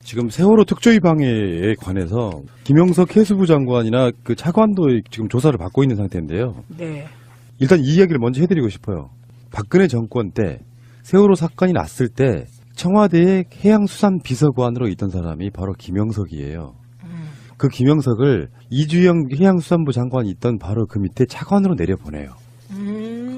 지금 세월호 특조위 방해에 관해서 김영석 해수부 장관이나 그 차관도 지금 조사를 받고 있는 상태인데요. 네. 일단 이 이야기를 먼저 해드리고 싶어요. 박근혜 정권 때 세월호 사건이 났을 때 청와대의 해양수산비서관으로 있던 사람이 바로 김영석이에요. 그 김영석을 이주영 해양수산부 장관이 있던 바로 그 밑에 차관으로 내려보내요.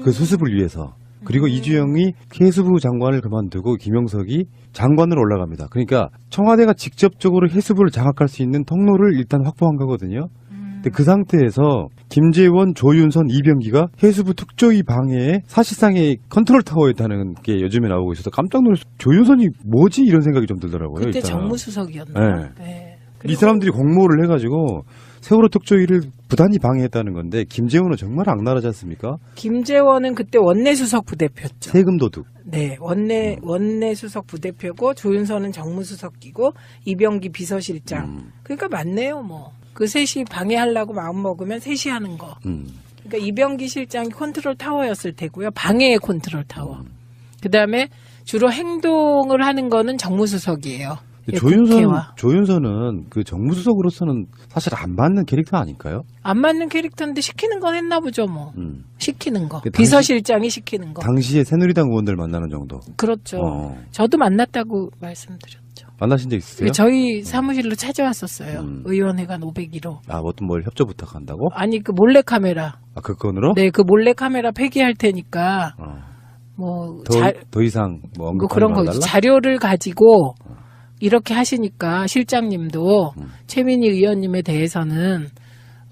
그 수습을 위해서. 그리고 이주영이 해수부 장관을 그만두고 김영석이 장관으로 올라갑니다. 그러니까 청와대가 직접적으로 해수부를 장악할 수 있는 통로를 일단 확보한 거거든요. 근데 그 상태에서 김재원, 조윤선, 이병기가 해수부 특조위 방해에 사실상의 컨트롤 타워였다는 게 요즘에 나오고 있어서 깜짝 놀라서 조윤선이 뭐지? 이런 생각이 좀 들더라고요. 그때 일단은. 정무수석이었나? 네. 네. 이 사람들이 공모를 해가지고 세월호 특조위를 부단히 방해했다는 건데 김재원은 정말 악랄하지 않습니까? 김재원은 그때 원내수석 부대표죠. 세금 도둑. 네, 원내수석 부대표고 조윤선은 정무수석이고 이병기 비서실장. 그러니까 맞네요, 뭐. 그 셋이 방해하려고 마음 먹으면 셋이 하는 거. 그러니까 이병기 실장이 컨트롤 타워였을 테고요. 방해의 컨트롤 타워. 그다음에 주로 행동을 하는 거는 정무수석이에요. 예, 조윤선은 그 정무수석으로서는 사실 안 맞는 캐릭터 아닐까요? 안 맞는 캐릭터인데 시키는 건 했나 보죠, 뭐. 시키는 거. 그 비서실장이 시키는 거. 당시에 새누리당 의원들 만나는 정도. 그렇죠. 저도 만났다고 말씀드렸죠. 만나신 적 있으세요? 저희 사무실로 찾아왔었어요. 의원회관 501호. 아, 어떤 뭘 협조 부탁한다고? 아니, 그 몰래카메라. 아, 그 건으로? 네, 그 몰래카메라 폐기할 테니까, 더 이상 뭐 언급하지 그런 거 말달라? 자료를 가지고 이렇게 하시니까 실장님도 최민희 의원님에 대해서는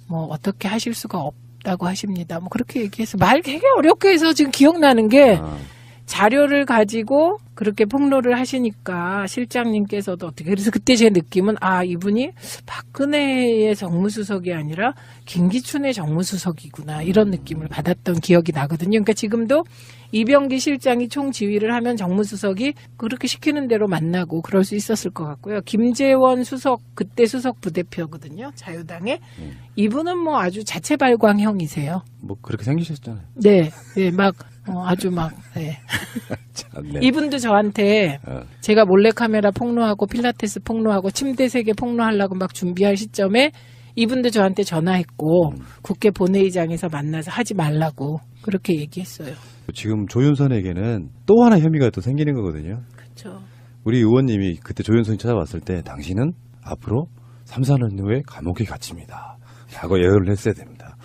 뭐 어떻게 하실 수가 없다고 하십니다. 뭐 그렇게 얘기해서 말 되게 어렵게 해서 지금 기억나는 게 자료를 가지고 그렇게 폭로를 하시니까 실장님께서도 어떻게 그래서 그때 제 느낌은 이분이 박근혜의 정무수석이 아니라 김기춘의 정무수석이구나 이런 느낌을 받았던 기억이 나거든요. 그러니까 지금도 이병기 실장이 총지휘를 하면 정무수석이 그렇게 시키는 대로 만나고 그럴 수 있었을 것 같고요. 김재원 수석 그때 수석 부대표거든요. 자유당의 이분은 뭐 아주 자체 발광형이세요. 뭐 그렇게 생기셨잖아요. 네, 네, 막 아주 막. 네. 네. 이분도 저한테 제가 몰래카메라 폭로하고 필라테스 폭로하고 침대 세계 폭로하려고 막 준비할 시점에 이분도 저한테 전화했고 국회 본회의장에서 만나서 하지 말라고 그렇게 얘기했어요. 지금 조윤선에게는 또 하나 혐의가 또 생기는 거거든요. 그렇죠. 우리 의원님이 그때 조윤선이 찾아왔을 때 당신은 앞으로 3, 4년 후에 감옥에 갇힙니다. 라고 예언을 했어야 됩니다.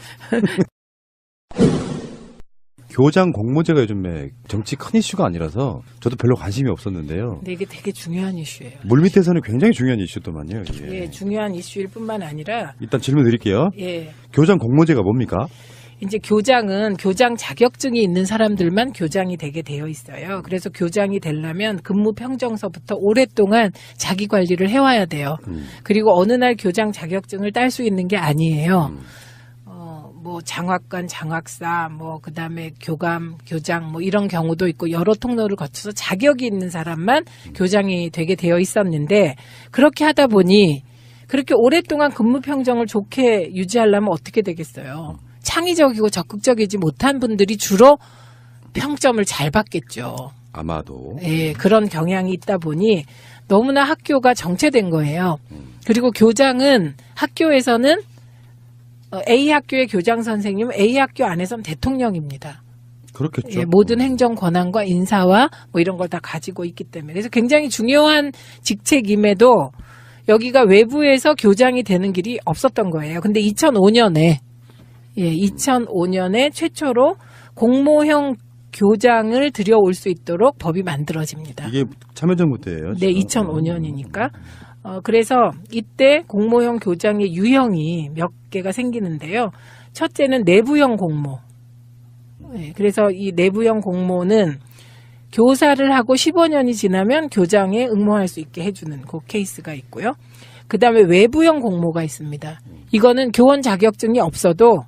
교장 공모제가 요즘에 정치 큰 이슈가 아니라서 저도 별로 관심이 없었는데요. 근데 이게 되게 중요한 이슈예요. 물밑에서는 굉장히 중요한 이슈더만요. 이게. 예, 중요한 이슈일 뿐만 아니라 일단 질문 드릴게요. 예. 교장 공모제가 뭡니까? 이제 교장은 교장 자격증이 있는 사람들만 교장이 되게 되어 있어요. 그래서 교장이 되려면 근무 평정서부터 오랫동안 자기 관리를 해와야 돼요. 그리고 어느 날 교장 자격증을 딸 수 있는 게 아니에요. 뭐 장학관, 장학사, 뭐 그다음에 교감, 교장 뭐 이런 경우도 있고 여러 통로를 거쳐서 자격이 있는 사람만 교장이 되게 되어 있었는데 그렇게 하다 보니 그렇게 오랫동안 근무 평정을 좋게 유지하려면 어떻게 되겠어요? 창의적이고 적극적이지 못한 분들이 주로 평점을 잘 받겠죠. 아마도. 예, 그런 경향이 있다 보니 너무나 학교가 정체된 거예요. 그리고 교장은 학교에서는 A 학교의 교장 선생님은 A 학교 안에서는 대통령입니다. 그렇겠죠. 예, 모든 행정 권한과 인사와 뭐 이런 걸 다 가지고 있기 때문에 그래서 굉장히 중요한 직책임에도 여기가 외부에서 교장이 되는 길이 없었던 거예요. 근데 2005년에 최초로 공모형 교장을 들여올 수 있도록 법이 만들어집니다. 이게 참여정부 때예요. 네, 2005년이니까. 그래서 이때 공모형 교장의 유형이 몇 개가 생기는데요. 첫째는 내부형 공모. 네, 그래서 이 내부형 공모는 교사를 하고 15년이 지나면 교장에 응모할 수 있게 해주는 그 케이스가 있고요. 그 다음에 외부형 공모가 있습니다. 이거는 교원 자격증이 없어도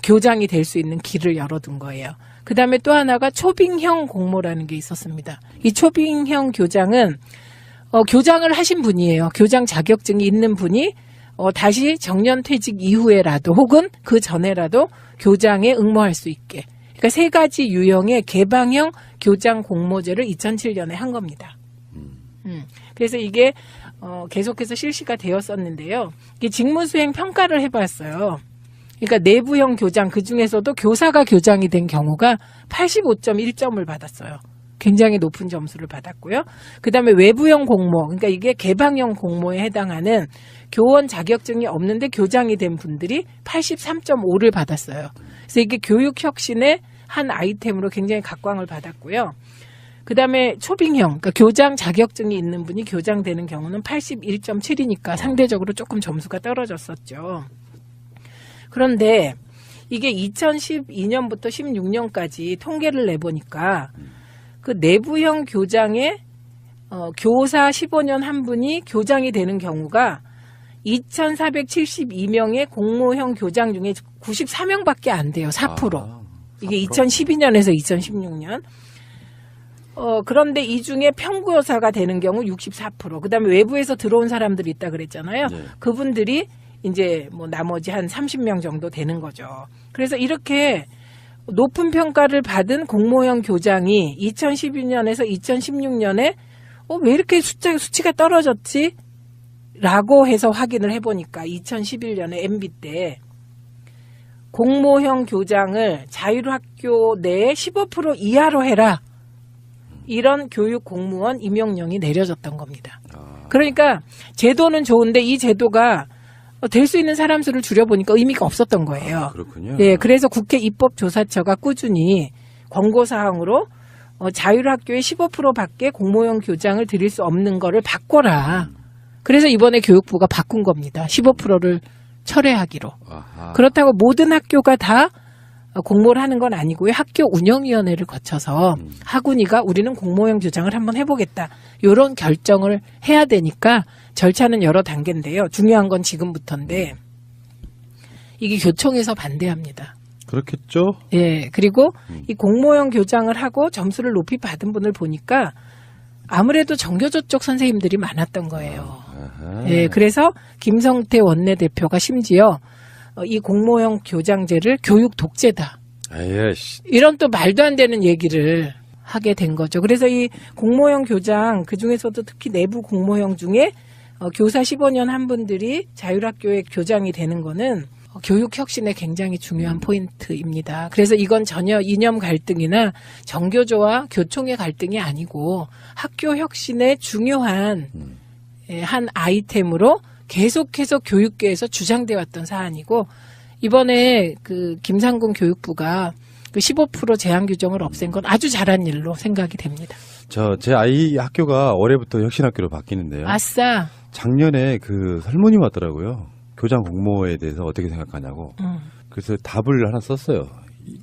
교장이 될 수 있는 길을 열어둔 거예요. 그 다음에 또 하나가 초빙형 공모라는 게 있었습니다. 이 초빙형 교장은 교장을 하신 분이에요. 교장 자격증이 있는 분이 다시 정년퇴직 이후에라도 혹은 그 전에라도 교장에 응모할 수 있게. 그러니까 세 가지 유형의 개방형 교장 공모제를 2007년에 한 겁니다. 그래서 이게 계속해서 실시가 되었었는데요. 이게 직무수행 평가를 해봤어요. 그러니까 내부형 교장, 그중에서도 교사가 교장이 된 경우가 85.1점을 받았어요. 굉장히 높은 점수를 받았고요. 그 다음에 외부형 공모, 그러니까 이게 개방형 공모에 해당하는 교원 자격증이 없는데 교장이 된 분들이 83.5를 받았어요. 그래서 이게 교육혁신의 한 아이템으로 굉장히 각광을 받았고요. 그 다음에 초빙형, 그러니까 교장 자격증이 있는 분이 교장 되는 경우는 81.7이니까 상대적으로 조금 점수가 떨어졌었죠. 그런데 이게 2012년부터 16년까지 통계를 내보니까 그 내부형 교장의 교사 15년 한 분이 교장이 되는 경우가 2,472명의 공모형 교장 중에 94명밖에 안 돼요. 4%. 이게 2012년에서 2016년. 그런데 이 중에 평교사가 되는 경우 64%. 그다음에 외부에서 들어온 사람들이 있다 그랬잖아요. 네. 그분들이 이제 뭐 나머지 한 30명 정도 되는 거죠. 그래서 이렇게 높은 평가를 받은 공모형 교장이 2012년에서 2016년에 왜 이렇게 수치가 떨어졌지? 라고 해서 확인을 해보니까 2011년에 MB 때 공모형 교장을 자율학교 내에 15% 이하로 해라. 이런 교육 공무원 임용령이 내려졌던 겁니다. 그러니까 제도는 좋은데 이 제도가 될 수 있는 사람 수를 줄여보니까 의미가 없었던 거예요. 그렇군요. 예, 그래서 국회 입법조사처가 꾸준히 권고사항으로 자율학교에 15%밖에 공모형 교장을 드릴 수 없는 거를 바꿔라. 그래서 이번에 교육부가 바꾼 겁니다. 15%를 철회하기로. 아하. 그렇다고 모든 학교가 다 공모를 하는 건 아니고요. 학교 운영위원회를 거쳐서 학운위가 우리는 공모형 교장을 한번 해보겠다. 이런 결정을 해야 되니까 절차는 여러 단계인데요. 중요한 건 지금부터인데 이게 교총에서 반대합니다. 그렇겠죠. 예, 그리고 이 공모형 교장을 하고 점수를 높이 받은 분을 보니까 아무래도 정교조 쪽 선생님들이 많았던 거예요. 예, 그래서 김성태 원내대표가 심지어 이 공모형 교장제를 교육 독재다. 에이씨. 이런 또 말도 안 되는 얘기를 하게 된 거죠. 그래서 이 공모형 교장, 그중에서도 특히 내부 공모형 중에 교사 15년 한 분들이 자율학교의 교장이 되는 거는 교육 혁신에 굉장히 중요한 포인트입니다. 그래서 이건 전혀 이념 갈등이나 정교조와 교총의 갈등이 아니고 학교 혁신의 중요한 한 아이템으로 계속해서 교육계에서 주장돼 왔던 사안이고 이번에 그 김상곤 교육부가 그 15% 제한 규정을 없앤 건 아주 잘한 일로 생각이 됩니다. 제 아이 학교가 올해부터 혁신학교로 바뀌는데요. 아싸. 작년에 그 설문이 왔더라고요. 교장 공모에 대해서 어떻게 생각하냐고. 그래서 답을 하나 썼어요.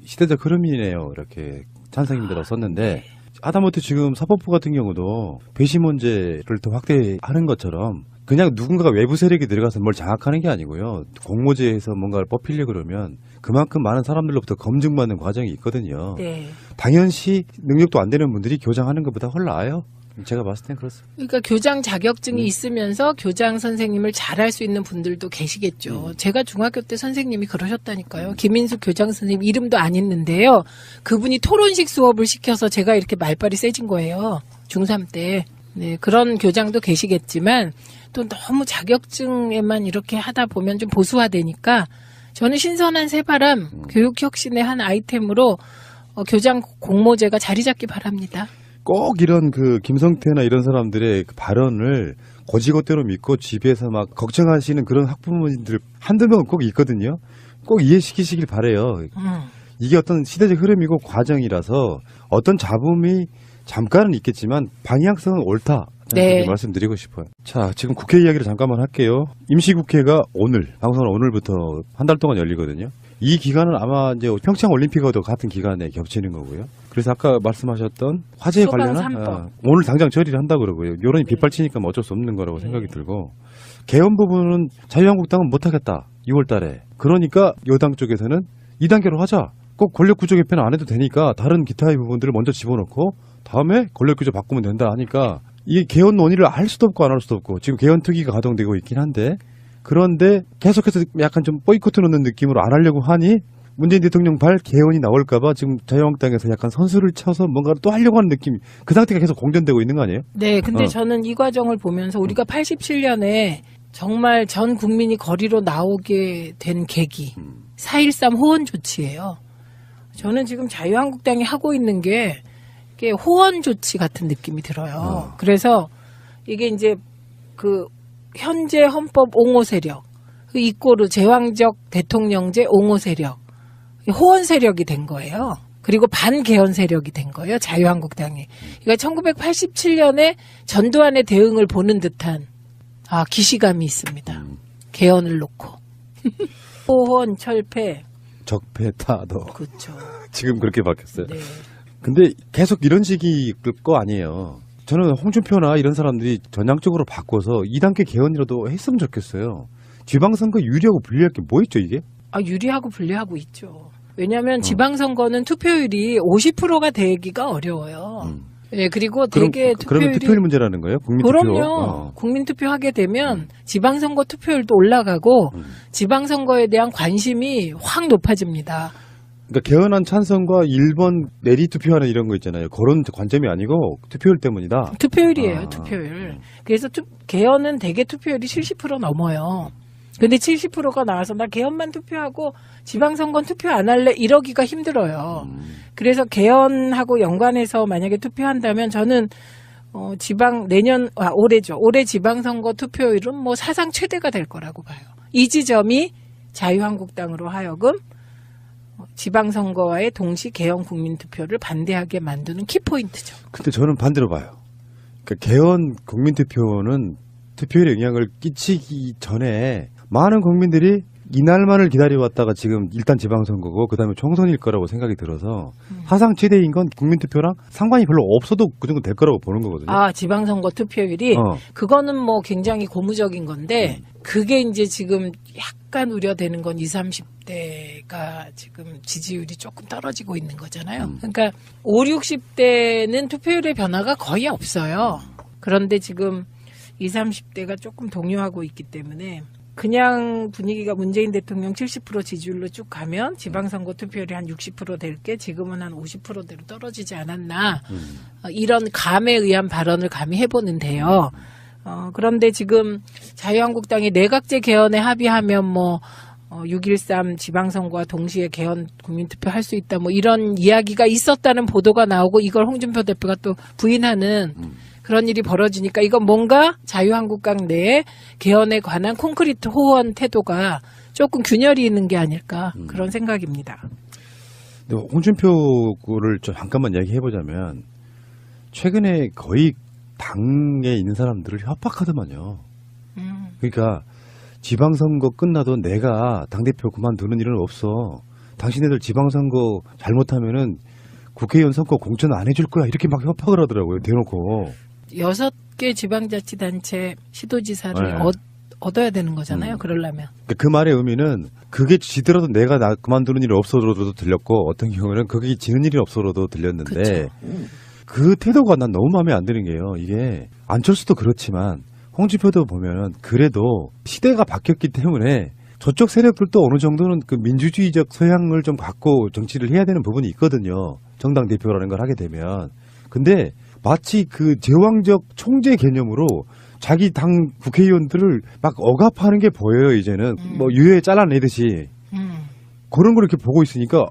시대적 흐름이네요. 이렇게 찬성님들하고 썼는데 하다못해 지금 사법부 같은 경우도 배시 문제를 더 확대하는 것처럼 그냥 누군가가 외부 세력이 들어가서 뭘 장악하는 게 아니고요. 공모제에서 뭔가를 뽑히려고 그러면 그만큼 많은 사람들로부터 검증받는 과정이 있거든요. 네. 당연시 능력도 안 되는 분들이 교장하는 것보다 훨 나아요. 제가 봤을 땐 그렇습니다. 그러니까 교장 자격증이 있으면서 교장 선생님을 잘할 수 있는 분들도 계시겠죠. 제가 중학교 때 선생님이 그러셨다니까요. 김인숙 교장 선생님 이름도 안 있는데요. 그분이 토론식 수업을 시켜서 제가 이렇게 말빨이 세진 거예요. 중3 때. 네, 그런 교장도 계시겠지만 또 너무 자격증에만 이렇게 하다 보면 좀 보수화되니까 저는 신선한 새바람 교육혁신의 한 아이템으로 교장 공모제가 자리 잡기 바랍니다. 꼭 이런 그 김성태나 이런 사람들의 그 발언을 거지것대로 믿고 집에서 막 걱정하시는 그런 학부모님들 한두 명은 꼭 있거든요. 꼭 이해시키시길 바라요. 이게 어떤 시대적 흐름이고 과정이라서 어떤 잡음이 잠깐은 있겠지만 방향성은 옳다. 네. 말씀드리고 싶어요. 자, 지금 국회 이야기를 잠깐만 할게요. 임시국회가 오늘, 방송은 오늘부터 한 달 동안 열리거든요. 이 기간은 아마 이제 평창올림픽과도 같은 기간에 겹치는 거고요. 그래서 아까 말씀하셨던 화재에 관련한 오늘 당장 처리를 한다고 그러고요. 여론이 빗발치니까 뭐 어쩔 수 없는 거라고 생각이 들고 개헌 부분은 자유한국당은 못하겠다. 6월 달에. 그러니까 여당 쪽에서는 2단계로 하자. 꼭 권력구조 개편은 안 해도 되니까 다른 기타의 부분들을 먼저 집어넣고 다음에 권력구조 바꾸면 된다 하니까 이 개헌 논의를 할 수도 없고 안 할 수도 없고 지금 개헌 특위가 가동되고 있긴 한데 그런데 계속해서 약간 좀 보이콧 놓는 느낌으로 안 하려고 하니 문재인 대통령 발 개헌이 나올까봐 지금 자유한국당에서 약간 선수를 쳐서 뭔가를 또 하려고 하는 느낌, 그 상태가 계속 공전되고 있는 거 아니에요? 네, 근데 저는 이 과정을 보면서 우리가 87년에 정말 전 국민이 거리로 나오게 된 계기, 4.13 호원 조치예요. 저는 지금 자유한국당이 하고 있는 게 이게 호원 조치 같은 느낌이 들어요. 그래서 이게 이제 그 현재 헌법 옹호 세력, 그 이꼬르 제왕적 대통령제 옹호 세력, 호원 세력이 된 거예요. 그리고 반개헌 세력이 된 거예요. 자유한국당이. 그러니까 1987년에 전두환의 대응을 보는 듯한 기시감이 있습니다. 개헌을 놓고. 호원, 철폐, 적폐 타도. 그렇죠. 지금 그렇게 바뀌었어요. 네. 근데 계속 이런 식이 거 아니에요. 저는 홍준표나 이런 사람들이 전향적으로 바꿔서 2단계 개헌이라도 했으면 좋겠어요. 지방선거 유리하고 불리할 게 뭐 있죠, 이게? 유리하고 불리하고 있죠. 왜냐하면 지방선거는 투표율이 50%가 되기가 어려워요. 예, 그리고 되게 그러면 투표율 문제라는 거예요? 국민투표? 그럼요. 국민투표 하게 되면 지방선거 투표율도 올라가고 지방선거에 대한 관심이 확 높아집니다. 그러니까 개헌안 찬성과 1번 내리 투표하는 이런 거 있잖아요. 그런 관점이 아니고 투표율 때문이다. 투표율이에요, 투표율. 그래서 개헌은 대개 투표율이 70% 넘어요. 근데 70%가 나와서 나 개헌만 투표하고 지방선거는 투표 안 할래 이러기가 힘들어요. 그래서 개헌하고 연관해서 만약에 투표한다면 저는 올해죠. 올해 지방선거 투표율은 뭐 사상 최대가 될 거라고 봐요. 이 지점이 자유한국당으로 하여금 지방선거와의 동시 개헌 국민투표를 반대하게 만드는 키포인트죠. 근데 저는 반대로 봐요. 그러니까 개헌 국민투표는 투표율에 영향을 끼치기 전에 많은 국민들이 이날만을 기다려왔다가 지금 일단 지방선거고 그다음에 총선일 거라고 생각이 들어서 사상 최대인 건 국민투표랑 상관이 별로 없어도 그 정도 될 거라고 보는 거거든요. 지방선거 투표율이 그거는 뭐 굉장히 고무적인 건데 그게 이제 지금 약간 우려되는 건 20, 30대가 지금 지지율이 조금 떨어지고 있는 거잖아요. 그러니까 5, 60대는 투표율의 변화가 거의 없어요. 그런데 지금 20, 30대가 조금 동요하고 있기 때문에 그냥 분위기가 문재인 대통령 70% 지지율로 쭉 가면 지방선거 투표율이 한 60% 될 게 지금은 한 50%대로 떨어지지 않았나 이런 감에 의한 발언을 감히 해보는데요. 그런데 지금 자유한국당이 내각제 개헌에 합의하면 6.13 지방선거와 동시에 개헌 국민투표 할 수 있다 이런 이야기가 있었다는 보도가 나오고 이걸 홍준표 대표가 또 부인하는 그런 일이 벌어지니까 이건 뭔가 자유한국당 내에 개헌에 관한 콘크리트 호언 태도가 조금 균열이 있는 게 아닐까 그런 생각입니다. 근데 홍준표를 좀 잠깐만 얘기해보자면 최근에 거의 당에 있는 사람들을 협박하더만요. 그러니까 지방선거 끝나도 내가 당대표 그만두는 일은 없어. 당신네들 지방선거 잘못하면은 국회의원 선거 공천 안 해줄 거야. 이렇게 막 협박을 하더라고요. 대놓고. 6개 지방자치단체 시도지사를 네. 얻어야 되는 거잖아요. 그러려면. 그 말의 의미는 그게 지더라도 내가 그만두는 일이 없어도 들렸고 어떤 경우는 그게 지는 일이 없어도 들렸는데 그쵸. 그 태도가 난 너무 마음에 안 드는 게요. 이게 안철수도 그렇지만 홍준표도 보면 그래도 시대가 바뀌었기 때문에 저쪽 세력들도 어느 정도는 그 민주주의적 소양을 좀 갖고 정치를 해야 되는 부분이 있거든요. 정당 대표라는 걸 하게 되면. 근데 마치 그 제왕적 총재 개념으로 자기 당 국회의원들을 막 억압하는 게 보여요. 이제는 유해 잘라내듯이 그런 걸 이렇게 보고 있으니까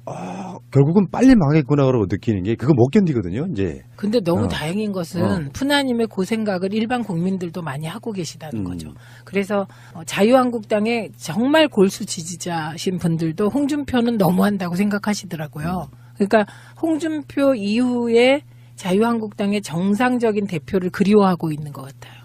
결국은 빨리 망했구나라고 느끼는 게 그거 못 견디거든요. 이제. 근데 너무 다행인 것은 푸나님의 그 생각을 일반 국민들도 많이 하고 계시다는 거죠. 그래서 자유한국당의 정말 골수 지지자신 분들도 홍준표는 너무한다고 생각하시더라고요. 그러니까 홍준표 이후에 자유한국당의 정상적인 대표를 그리워하고 있는 것 같아요.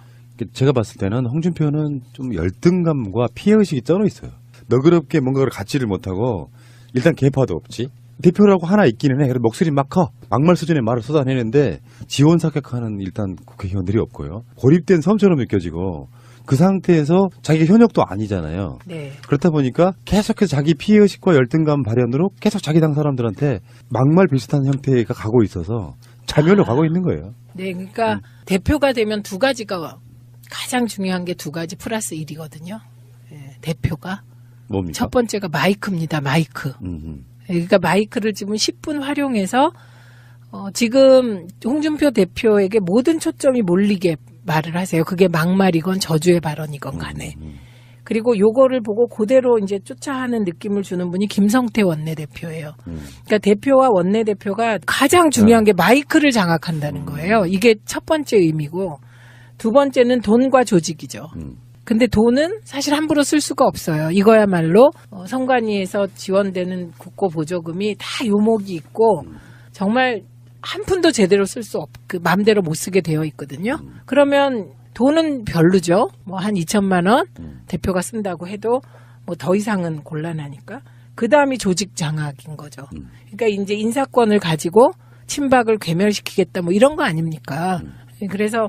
제가 봤을 때는 홍준표는 좀 열등감과 피해의식이 쩔어 있어요. 너그럽게 뭔가를 갖지를 못하고 일단 개파도 없지. 대표라고 하나 있기는 해. 그래서 목소리 막 커. 막말 수준의 말을 쏟아내는데 지원 사격하는 일단 국회의원들이 없고요. 고립된 섬처럼 느껴지고 그 상태에서 자기가 현역도 아니잖아요. 네. 그렇다 보니까 계속해서 자기 피해의식과 열등감 발현으로 계속 자기 당 사람들한테 막말 비슷한 형태가 가고 있어서 자멸로 가고 있는 거예요. 네, 그러니까 대표가 되면 두 가지가 가장 중요한 게 두 가지 플러스 1이거든요. 네, 대표가. 뭡니까? 첫 번째가 마이크입니다. 마이크. 그러니까 마이크를 지금 10분 활용해서 지금 홍준표 대표에게 모든 초점이 몰리게 말을 하세요. 그게 막말이건 저주의 발언이건 간에. 그리고 요거를 보고 그대로 이제 쫓아하는 느낌을 주는 분이 김성태 원내대표예요. 그러니까 대표와 원내대표가 가장 중요한 게 마이크를 장악한다는 거예요. 이게 첫 번째 의미고, 두 번째는 돈과 조직이죠. 근데 돈은 사실 함부로 쓸 수가 없어요. 이거야말로 선관위에서 지원되는 국고 보조금이 다 요목이 있고 정말 한 푼도 제대로 쓸 수 그 마음대로 못 쓰게 되어 있거든요. 그러면 돈은 별로죠. 뭐 한 2천만 원 대표가 쓴다고 해도 뭐 더 이상은 곤란하니까. 그 다음이 조직 장악인 거죠. 그러니까 이제 인사권을 가지고 친박을 괴멸시키겠다 뭐 이런 거 아닙니까? 그래서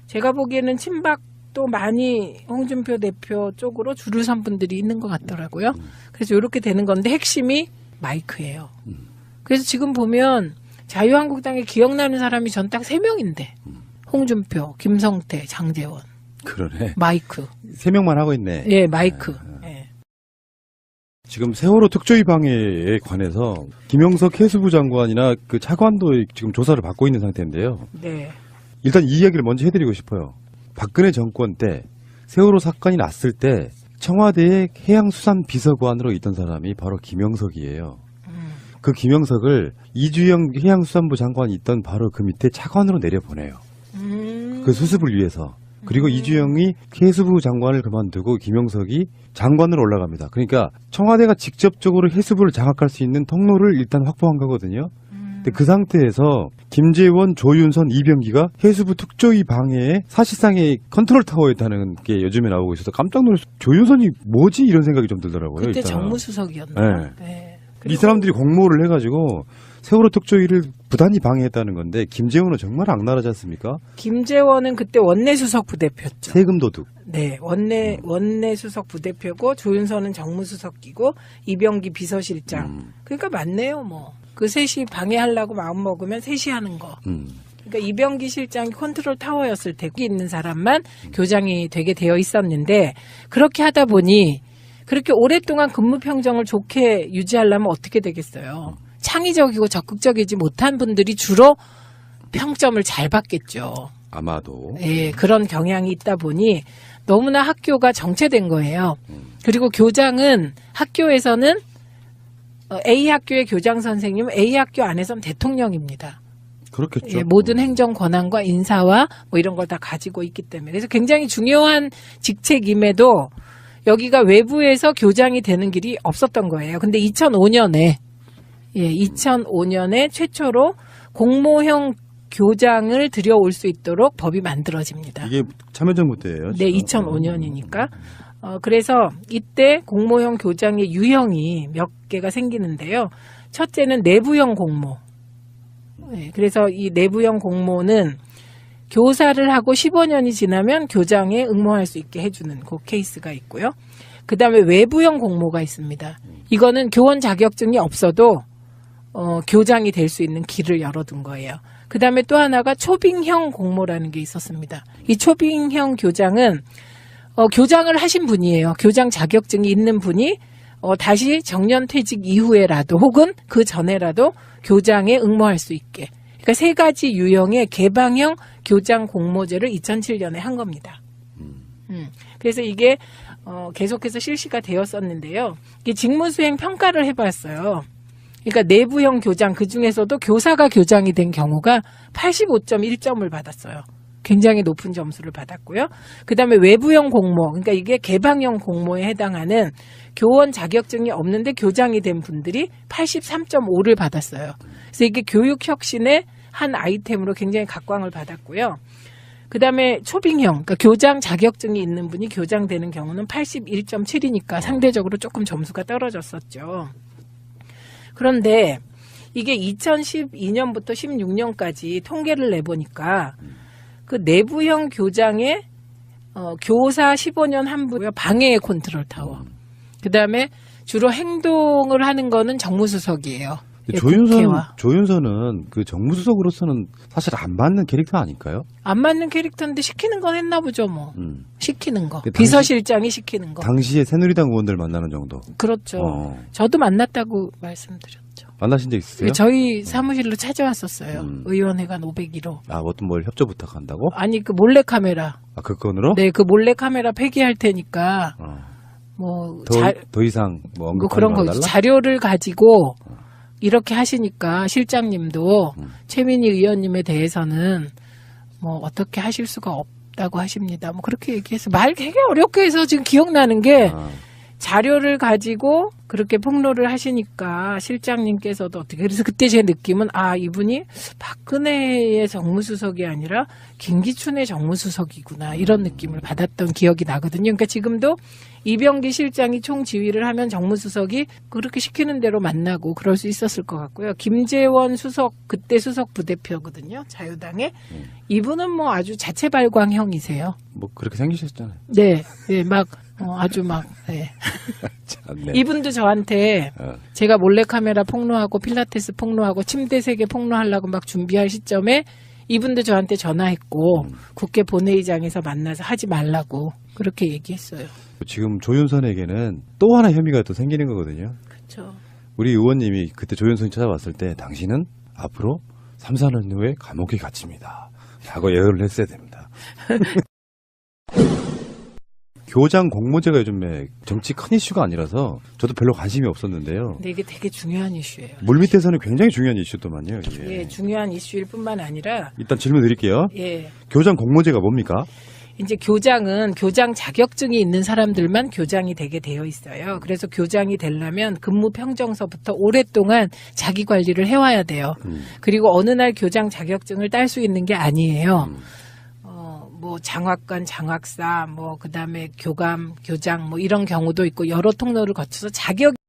제가 보기에는 친박도 많이 홍준표 대표 쪽으로 줄을 선 분들이 있는 것 같더라고요. 그래서 이렇게 되는 건데 핵심이 마이크예요. 그래서 지금 보면 자유한국당에 기억나는 사람이 전 딱 3명인데 홍준표, 김성태, 장제원. 그러네. 마이크. 3명만 하고 있네. 예, 마이크. 예. 지금 세월호 특조위 방해에 관해서 김영석 해수부 장관이나 그 차관도 지금 조사를 받고 있는 상태인데요. 네. 일단 이 이야기를 먼저 해드리고 싶어요. 박근혜 정권 때 세월호 사건이 났을 때 청와대의 해양수산비서관으로 있던 사람이 바로 김영석이에요. 그 김영석을 이주영 해양수산부 장관이 있던 바로 그 밑에 차관으로 내려보내요. 그 수습을 위해서. 그리고 이주영이 해수부 장관을 그만두고 김영석이 장관으로 올라갑니다. 그러니까 청와대가 직접적으로 해수부를 장악할 수 있는 통로를 일단 확보한 거거든요. 근데 그 상태에서 김재원, 조윤선, 이병기가 해수부 특조위 방해에 사실상의 컨트롤 타워였다는 게 요즘에 나오고 있어서 깜짝 놀랐어요. 조윤선이 뭐지? 이런 생각이 좀 들더라고요. 그때 일단은. 정무수석이었나요? 네. 네. 이 사람들이 공모를 해가지고 세월호 특조위를 부단히 방해했다는 건데 김재원은 정말 악랄하지 않습니까? 김재원은 그때 원내수석 부대표였죠. 세금 도둑. 네, 원내수석 부대표고 조윤선은 정무수석이고 이병기 비서실장. 그러니까 맞네요, 뭐. 그 셋이 방해하려고 마음 먹으면 셋이 하는 거. 그러니까 이병기 실장이 컨트롤 타워였을 때 거기 있는 사람만 교장이 되게 되어 있었는데 그렇게 하다 보니 그렇게 오랫동안 근무 평정을 좋게 유지하려면 어떻게 되겠어요? 창의적이고 적극적이지 못한 분들이 주로 평점을 잘 받겠죠. 아마도. 예, 그런 경향이 있다 보니 너무나 학교가 정체된 거예요. 그리고 교장은 학교에서는 A 학교의 교장 선생님은 A 학교 안에서는 대통령입니다. 그렇겠죠. 예, 모든 행정 권한과 인사와 뭐 이런 걸 다 가지고 있기 때문에. 그래서 굉장히 중요한 직책임에도 여기가 외부에서 교장이 되는 길이 없었던 거예요. 근데 2005년에 최초로 공모형 교장을 들여올 수 있도록 법이 만들어집니다. 이게 참여정부 때예요. 네, 2005년이니까. 그래서 이때 공모형 교장의 유형이 몇 개가 생기는데요. 첫째는 내부형 공모. 네, 그래서 이 내부형 공모는 교사를 하고 15년이 지나면 교장에 응모할 수 있게 해주는 그 케이스가 있고요. 그 다음에 외부형 공모가 있습니다. 이거는 교원 자격증이 없어도 교장이 될 수 있는 길을 열어둔 거예요. 그 다음에 또 하나가 초빙형 공모라는 게 있었습니다. 이 초빙형 교장은 교장을 하신 분이에요. 교장 자격증이 있는 분이 다시 정년퇴직 이후에라도 혹은 그 전에라도 교장에 응모할 수 있게. 그러니까 세 가지 유형의 개방형 교장 공모제를 2007년에 한 겁니다. 그래서 이게 계속해서 실시가 되었었는데요. 이게 직무수행 평가를 해봤어요. 그러니까 내부형 교장 그중에서도 교사가 교장이 된 경우가 85.1점을 받았어요. 굉장히 높은 점수를 받았고요. 그다음에 외부형 공모, 그러니까 이게 개방형 공모에 해당하는 교원 자격증이 없는데 교장이 된 분들이 83.5를 받았어요. 그래서 이게 교육 혁신의 한 아이템으로 굉장히 각광을 받았고요. 그다음에 초빙형, 그러니까 교장 자격증이 있는 분이 교장 되는 경우는 81.7이니까 상대적으로 조금 점수가 떨어졌었죠. 그런데 이게 2012년부터 16년까지 통계를 내보니까 그 내부형 교장의 교사 15년 한부고요. 방해의 컨트롤 타워. 그다음에 주로 행동을 하는 거는 정무수석이에요. 조윤선은 그 정무수석으로서는 사실 안 맞는 캐릭터 아닐까요? 안 맞는 캐릭터인데 시키는 건 했나 보죠, 뭐. 시키는 거. 당시- 비서실장이 시키는 거. 당시에 새누리당 의원들 만나는 정도. 그렇죠. 어. 저도 만났다고 말씀드렸죠. 만나신 적 있으세요? 저희 사무실로 찾아왔었어요. 음. 의원회관 501호. 아, 어떤 뭘 협조 부탁한다고? 아니, 그 몰래카메라. 아, 그 건으로? 네, 그 몰래카메라 폐기할 테니까, 어. 뭐, 더 이상 뭐 뭐 언급하지 그런 거 말아달라? 자료를 가지고 이렇게 하시니까 실장님도 음. 최민희 의원님에 대해서는 뭐 어떻게 하실 수가 없다고 하십니다. 뭐 그렇게 얘기해서 말 되게 어렵게 해서 지금 기억나는 게 아, 자료를 가지고 그렇게 폭로를 하시니까 실장님께서도 어떻게 그래서 그때 제 느낌은 아 이분이 박근혜의 정무수석이 아니라 김기춘의 정무수석이구나 이런 느낌을 받았던 기억이 나거든요. 그러니까 지금도 이병기 실장이 총지휘를 하면 정무수석이 그렇게 시키는 대로 만나고 그럴 수 있었을 것 같고요. 김재원 수석 그때 수석 부대표거든요. 자유당의 이분은 뭐 아주 자체 발광형이세요. 뭐 그렇게 생기셨잖아요. 네, 네, 막 아주 막 네. 참, 네. 이분도 저한테 어. 제가 몰래카메라 폭로하고 필라테스 폭로하고 침대 세계 폭로하려고 막 준비할 시점에 이분도 저한테 전화했고 국회 본회의장에서 만나서 하지 말라고 그렇게 얘기했어요. 지금 조윤선에게는 또 하나 혐의가 또 생기는 거거든요. 그렇죠. 우리 의원님이 그때 조윤선이 찾아왔을 때 당신은 앞으로 3, 4년 후에 감옥에 갇힙니다. 라고 예언을 했어야 됩니다. 교장 공모제가 요즘에 정치 큰 이슈가 아니라서 저도 별로 관심이 없었는데요. 근데 이게 되게 중요한 이슈예요. 물밑에서는 굉장히 중요한 이슈더만요. 이게. 예, 중요한 이슈일 뿐만 아니라 일단 질문 드릴게요. 예. 교장 공모제가 뭡니까? 이제 교장은 교장 자격증이 있는 사람들만 교장이 되게 되어 있어요. 그래서 교장이 되려면 근무 평정서부터 오랫동안 자기 관리를 해와야 돼요. 그리고 어느 날 교장 자격증을 딸 수 있는 게 아니에요. 뭐 장학관, 장학사, 뭐 그다음에 교감, 교장 뭐 이런 경우도 있고 여러 통로를 거쳐서 자격